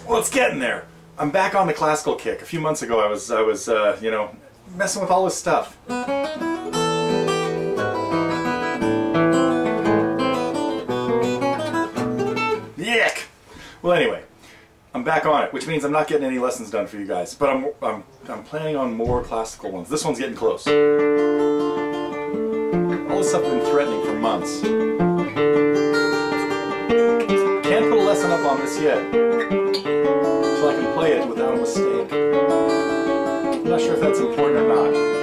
Well, it's getting there. I'm back on the classical kick. A few months ago, I was you know, messing with all this stuff. Yuck! Well, anyway, I'm back on it, which means I'm not getting any lessons done for you guys. But I'm planning on more classical ones. This one's getting close. All this stuff I've been threatening for months. Can't put a lesson up on this yet, so I can play it without a mistake. I'm not sure if that's important or not.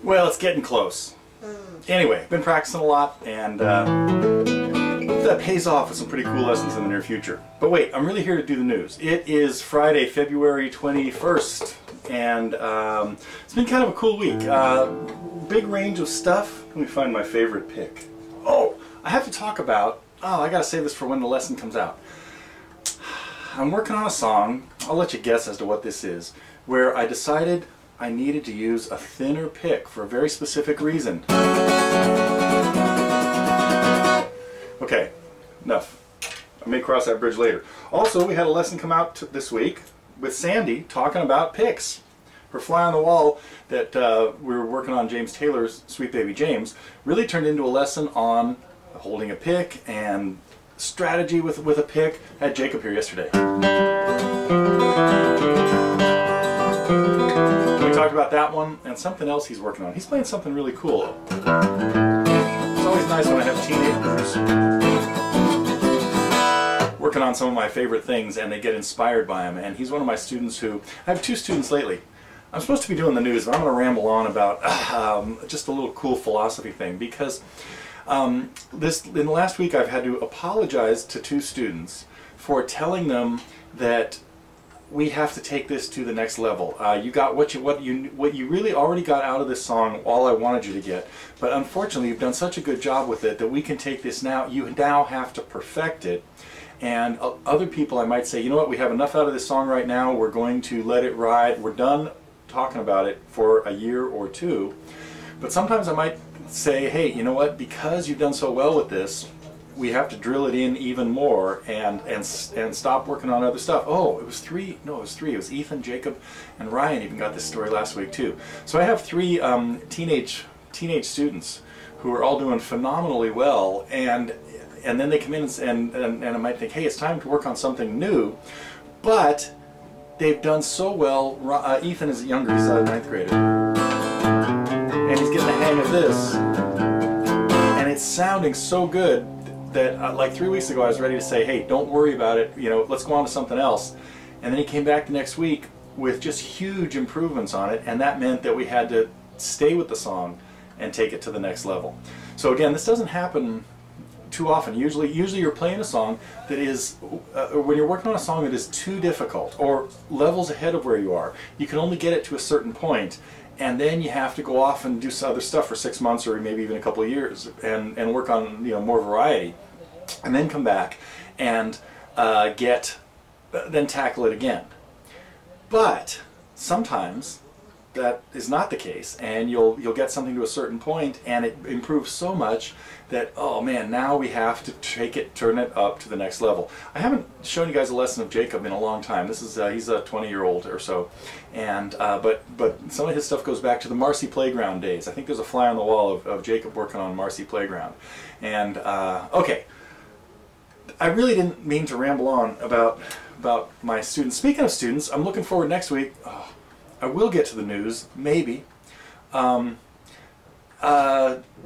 Well, it's getting close. Anyway, been practicing a lot, and hope that pays off with some pretty cool lessons in the near future. But wait, I'm really here to do the news. It is Friday, February 21st, and it's been kind of a cool week. Big range of stuff. Let me find my favorite pick. Oh, I have to talk about, I gotta save this for when the lesson comes out. I'm working on a song, I'll let you guess as to what this is, where I decided I needed to use a thinner pick for a very specific reason. Okay, enough. I may cross that bridge later. Also, we had a lesson come out this week with Sandy talking about picks. Her fly on the wall that we were working on, James Taylor's Sweet Baby James, really turned into a lesson on holding a pick and strategy with a pick. I had Jacob here yesterday. We talked about that one and something else he's working on. He's playing something really cool. It's always nice when I have teenagers working on some of my favorite things and they get inspired by them. And he's one of my students who, I have two students lately. I'm supposed to be doing the news, but I'm going to ramble on about just a little cool philosophy thing, because in the last week I've had to apologize to two students for telling them that we have to take this to the next level. You got what you really already got out of this song, all I wanted you to get, but unfortunately you've done such a good job with it that we can take this now. You now have to perfect it. And other people I might say, you know what, we have enough out of this song right now, we're going to let it ride, we're done talking about it for a year or two. But sometimes I might say, hey, you know what, because you've done so well with this, we have to drill it in even more and stop working on other stuff. Oh, it was three. No, it was three. It was Ethan, Jacob, and Ryan even got this story last week too. So I have three teenage students who are all doing phenomenally well, and then they come in and I might think, hey, it's time to work on something new, but they've done so well. Ethan is younger. He's a 9th grader, and he's getting the hang of this, and it's sounding so good that like 3 weeks ago I was ready to say, hey, don't worry about it, you know, let's go on to something else. And then he came back the next week with just huge improvements on it, and that meant that we had to stay with the song and take it to the next level. So again, this doesn't happen too often. Usually you're playing a song that is, when you're working on a song that is too difficult or levels ahead of where you are, you can only get it to a certain point, and then you have to go off and do some other stuff for 6 months or maybe even a couple of years and work on, you know, more variety. and then come back and then tackle it again. But sometimes that is not the case, and you'll get something to a certain point and it improves so much that, oh man, now we have to turn it up to the next level. I haven't shown you guys a lesson of Jacob in a long time. This is he's a 20-year-old or so, and but some of his stuff goes back to the Marcy Playground days. I think there's a fly on the wall of Jacob working on Marcy Playground. And okay, I really didn't mean to ramble on about my students. Speaking of students, I'm looking forward next week. Oh, I will get to the news, maybe.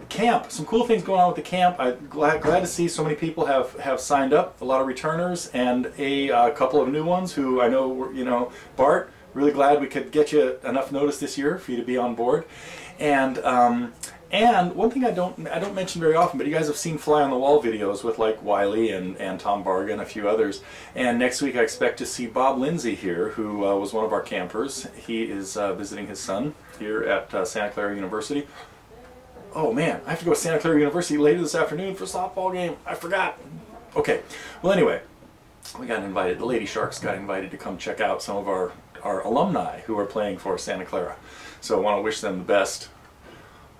Camp, some cool things going on with the camp. I'm glad to see so many people have signed up, a lot of returners, and a couple of new ones who I know, you know, Bart, really glad we could get you enough notice this year for you to be on board. And one thing I don't mention very often, but you guys have seen fly on the wall videos with like Wiley and Tom Barga and a few others. And next week I expect to see Bob Lindsay here, who was one of our campers. He is visiting his son here at Santa Clara University. Oh man, I have to go to Santa Clara University later this afternoon for a softball game. I forgot. Okay, well anyway, we got invited. The Lady Sharks got invited to come check out some of our alumni who are playing for Santa Clara. So I want to wish them the best.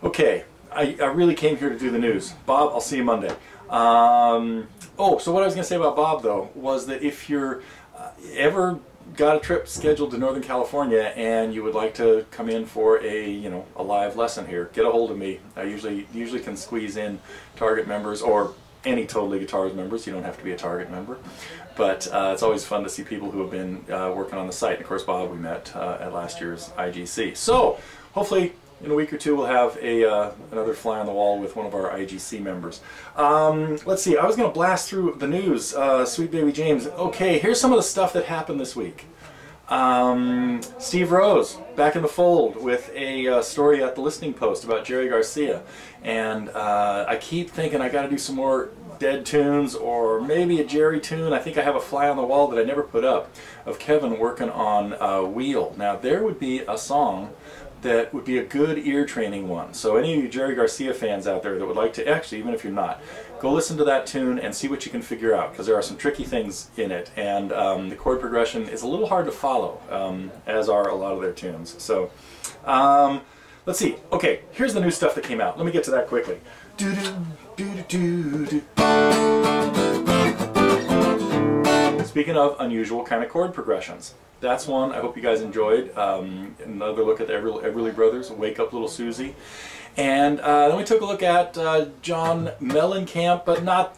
Okay, I really came here to do the news. Bob, I'll see you Monday. Oh, so what I was going to say about Bob, though, was that if you're ever got a trip scheduled to Northern California and you would like to come in for a live lesson here, get a hold of me. I usually can squeeze in Target members or any Totally Guitars members. You don't have to be a Target member, but it's always fun to see people who have been working on the site. And of course, Bob we met at last year's IGC. So hopefully in a week or two we'll have another fly on the wall with one of our IGC members. Let's see, I was going to blast through the news. Sweet Baby James. Okay, here's some of the stuff that happened this week. Steve Rose back in the fold with a story at the Listening Post about Jerry Garcia. And I keep thinking I got to do some more Dead tunes or maybe a Jerry tune. I think I have a fly on the wall that I never put up of Kevin working on Wheel. Now there would be a song that would be a good ear training one. So any of you Jerry Garcia fans out there that would like to, actually even if you're not, go listen to that tune and see what you can figure out, because there are some tricky things in it, and the chord progression is a little hard to follow, as are a lot of their tunes. So let's see. Okay, here's the new stuff that came out. Let me get to that quickly. Speaking of unusual kind of chord progressions, that's one I hope you guys enjoyed. Another look at the Everly Brothers, Wake Up Little Susie. And then we took a look at John Mellencamp, but not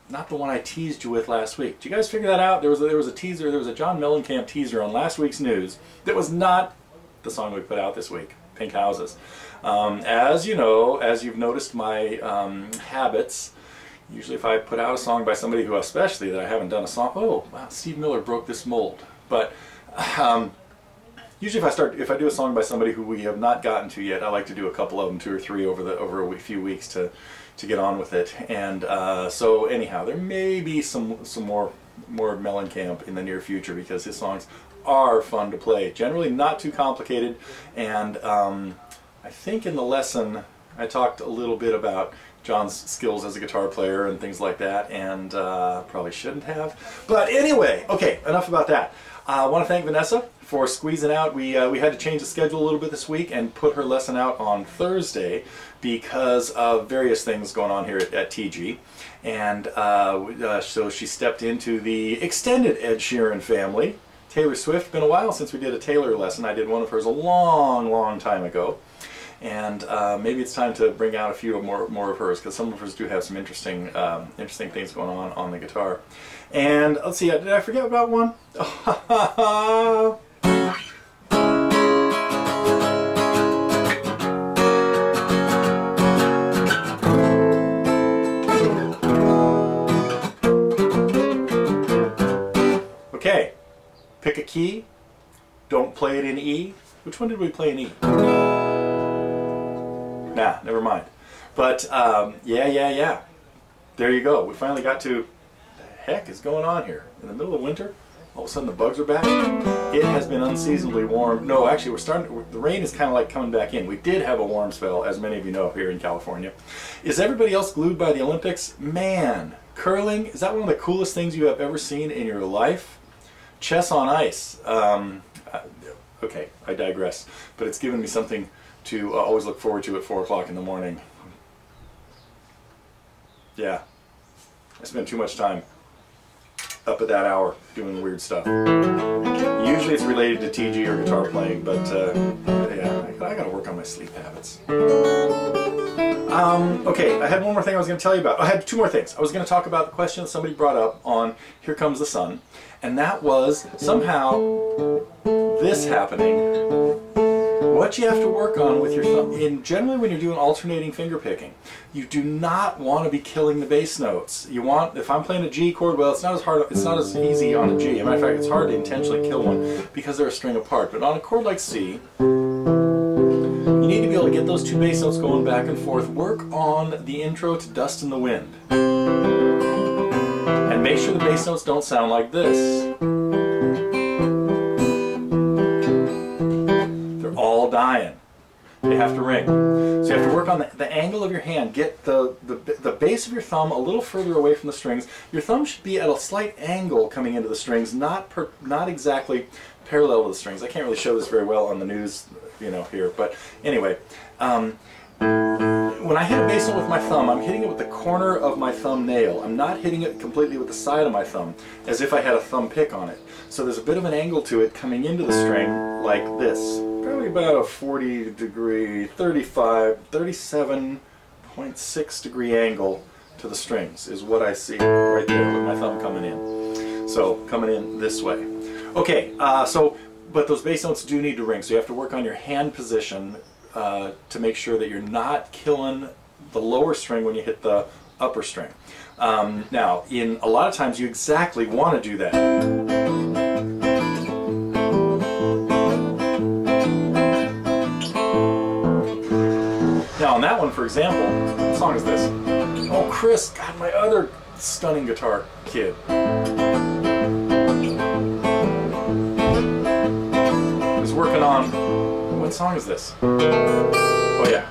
the one I teased you with last week. Did you guys figure that out? There was a teaser, there was a John Mellencamp teaser on last week's news that was not the song we put out this week, Pink Houses. As you know, as you've noticed my habits, usually if I put out a song by somebody who, especially that I haven't done a song, oh wow, Steve Miller broke this mold. But usually if I do a song by somebody who we have not gotten to yet, I like to do a couple of them, 2 or 3 over a few weeks to get on with it. And so anyhow, there may be some more Mellencamp in the near future, because his songs are fun to play. Generally not too complicated, and I think in the lesson I talked a little bit about John's skills as a guitar player and things like that, and probably shouldn't have. But anyway, okay, enough about that. I want to thank Vanessa for squeezing out. We had to change the schedule a little bit this week and put her lesson out on Thursday because of various things going on here at TG. And so she stepped into the extended Ed Sheeran family. Taylor Swift, been a while since we did a Taylor lesson. I did one of hers a long time ago. And maybe it's time to bring out a few more of hers, because some of hers do have some interesting things going on the guitar. And let's see, did I forget about one? Okay, pick a key. Don't play it in E. Which one did we play in E? Nah, never mind. But yeah. There you go. We finally got to. What the heck is going on here? In the middle of winter, all of a sudden the bugs are back. It has been unseasonably warm. No, actually, the rain is kind of like coming back in. We did have a warm spell, as many of you know, here in California. Is everybody else glued by the Olympics? Man, Curling, is that one of the coolest things you have ever seen in your life? Chess on ice. Okay, I digress. But it's given me something to always look forward to at 4 o'clock in the morning. Yeah, I spend too much time up at that hour doing weird stuff. Usually it's related to TG or guitar playing, but yeah, I gotta work on my sleep habits. Okay, I had one more thing I was going to tell you about. I had 2 more things. I was going to talk about the question that somebody brought up on Here Comes the Sun, and that was somehow this happening. What you have to work on with your thumb, generally when you're doing alternating finger picking, you do not want to be killing the bass notes. You want, if I'm playing a G chord, well, it's not as hard, it's not as easy on a G. As a matter of fact, it's hard to intentionally kill one because they're a string apart. But on a chord like C, you need to be able to get those 2 bass notes going back and forth. Work on the intro to Dust in the Wind. And make sure the bass notes don't sound like this. They're all dying. They have to ring. So you have to work on the angle of your hand. Get the base of your thumb a little further away from the strings. Your thumb should be at a slight angle coming into the strings, not exactly parallel to the strings. I can't really show this very well on the news, you know, here. But anyway, when I hit a bass note with my thumb, I'm hitting it with the corner of my thumbnail. I'm not hitting it completely with the side of my thumb, as if I had a thumb pick on it. So there's a bit of an angle to it coming into the string like this. Probably about a 40 degree, 37.6 degree angle to the strings is what I see right there with my thumb coming in. So coming in this way. Okay, but those bass notes do need to ring, so you have to work on your hand position to make sure that you're not killing the lower string when you hit the upper string. Now, a lot of times you exactly want to do that. Now on that one, for example, what song is this? Oh, Chris, God, my other stunning guitar kid. Is working on, what song is this? Oh yeah.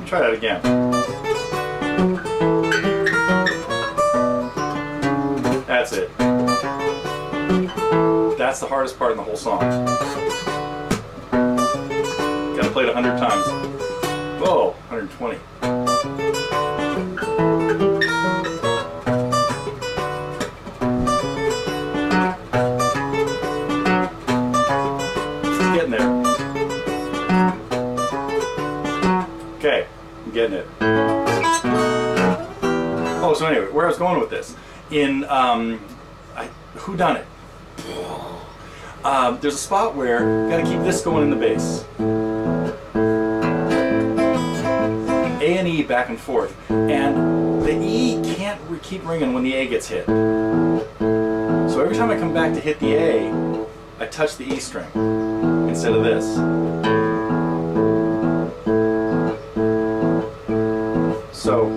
Try that again. That's it. That's the hardest part in the whole song. Gotta play it 100 times. Whoa, 120. It's getting there. Okay. Getting it. Oh, so anyway, where I was going with this, in Whodunit, there's a spot where you got to keep this going in the bass, A and E back and forth, and the E can't keep ringing when the A gets hit. So every time I come back to hit the A, I touch the E string instead of this. So,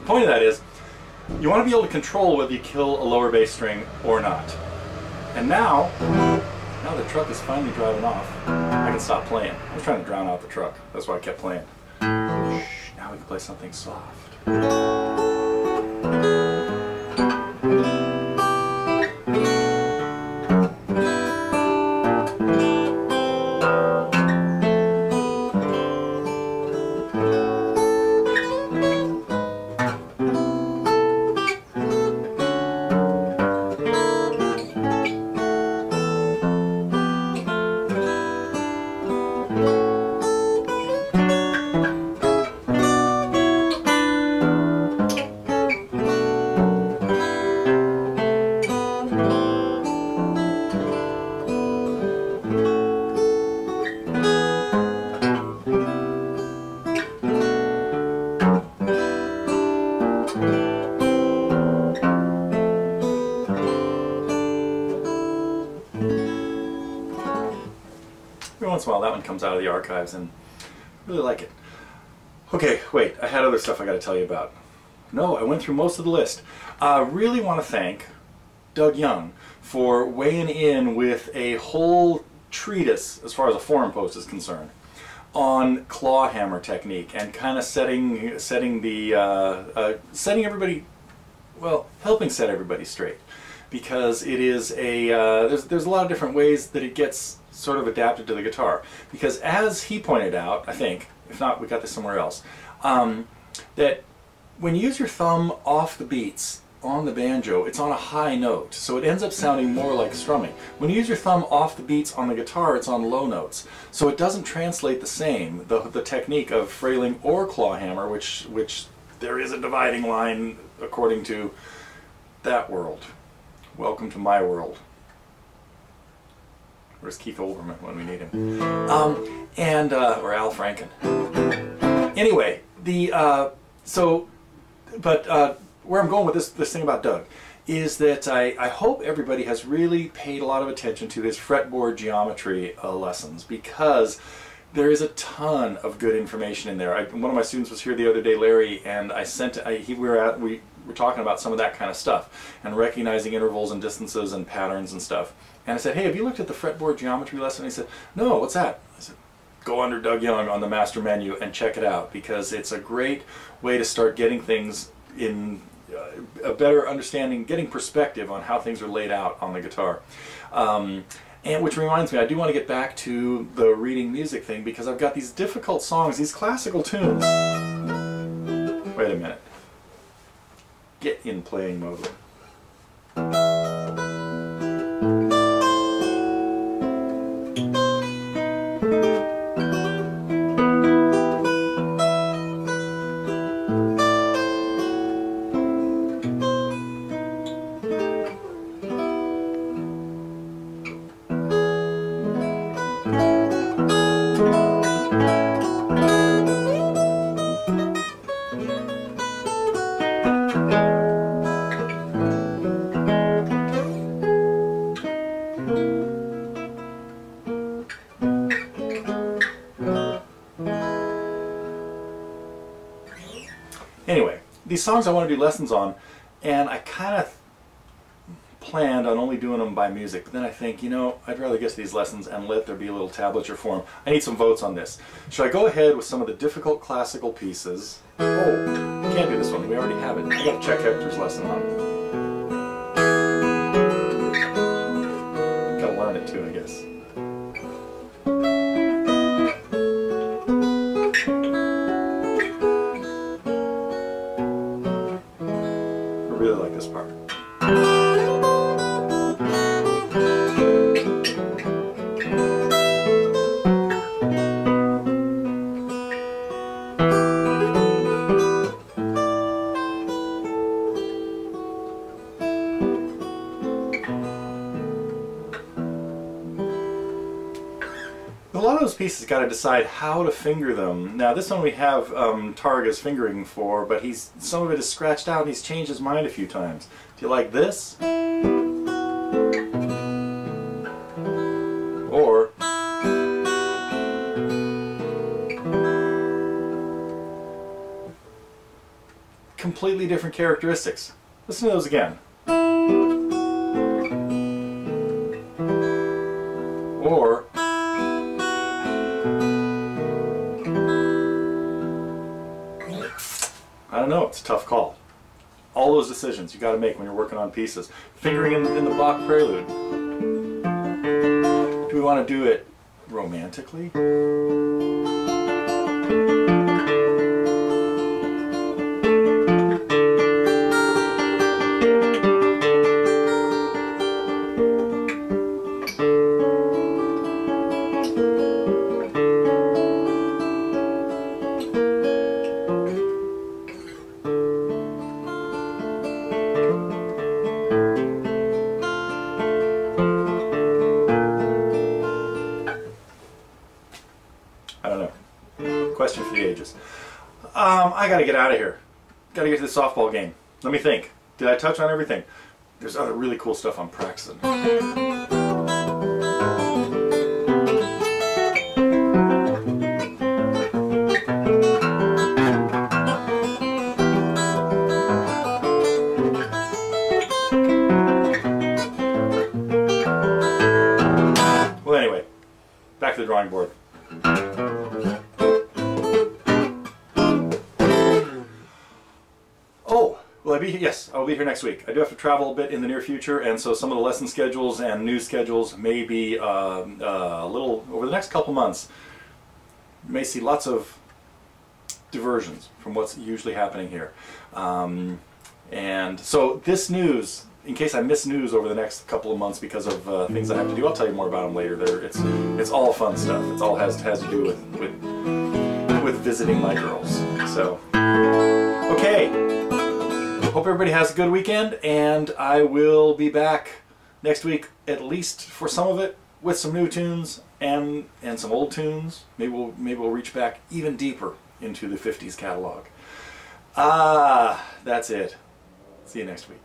The point of that is, you want to be able to control whether you kill a lower bass string or not. And now the truck is finally driving off, I can stop playing. I was trying to drown out the truck. That's why I kept playing. Now we can play something soft. Every once in a while that one comes out of the archives and I really like it. Okay, wait, I had other stuff I got to tell you about. No, I went through most of the list. I really want to thank Doug Young for weighing in with a whole treatise, as far as a forum post is concerned, on clawhammer technique and kind of setting everybody, well, helping set everybody straight, because it is a there's a lot of different ways that it gets sort of adapted to the guitar. Because as he pointed out, I think, if not, we got this somewhere else, that when you use your thumb off the beats on the banjo, it's on a high note, so it ends up sounding more like strumming. When you use your thumb off the beats on the guitar, it's on low notes, so it doesn't translate the same, the technique of frailing or clawhammer, which there is a dividing line according to that world. Welcome to my world. Where's Keith Olbermann when we need him? Or Al Franken. Anyway, where I'm going with this thing about Doug is that I hope everybody has really paid a lot of attention to his fretboard geometry lessons, because there is a ton of good information in there. One of my students was here the other day, Larry, and we were talking about some of that kind of stuff and recognizing intervals and distances and patterns and stuff. And I said, hey, have you looked at the fretboard geometry lesson? And he said, no, what's that? I said, go under Doug Young on the master menu and check it out, because it's a great way to start getting things in a better understanding, getting perspective on how things are laid out on the guitar. And which reminds me, I do want to get back to the reading music thing, because I've got these difficult songs, these classical tunes. Wait a minute. Get in playing mode. Anyway, these songs I want to do lessons on, and I kind of planned on only doing them by music, but then I think, you know, I'd rather get to these lessons and let there be a little tablature form. I need some votes on this. Should I go ahead with some of the difficult classical pieces? Oh, I can't do this one, we already have it. I got to check Hector's lesson on it. Gotta learn it too, I guess. I really like this part. A lot of those pieces got to decide how to finger them. Now this one we have Targa's fingering for, but some of it is scratched out and he's changed his mind a few times. Do you like this? Or completely different characteristics. Listen to those again. Or I don't know, it's a tough call. All those decisions you got to make when you're working on pieces. Fingering in the Bach prelude. Do we want to do it romantically? I don't know. Question for the ages. I gotta get out of here. Gotta get to the softball game. Let me think. Did I touch on everything? There's other really cool stuff I'm practicing. Well, anyway, back to the drawing board. Oh, will I be here? Yes, I'll be here next week. I do have to travel a bit in the near future, and so some of the lesson schedules and news schedules may be a little, over the next couple months, you may see lots of diversions from what's usually happening here. And so this news, in case I miss news over the next couple of months because of things I have to do, I'll tell you more about them later. It's all fun stuff. It's all has to do with visiting my girls. So, okay. Hope everybody has a good weekend, and I will be back next week, at least for some of it, with some new tunes and some old tunes. Maybe we'll reach back even deeper into the 50s catalog. That's it. See you next week.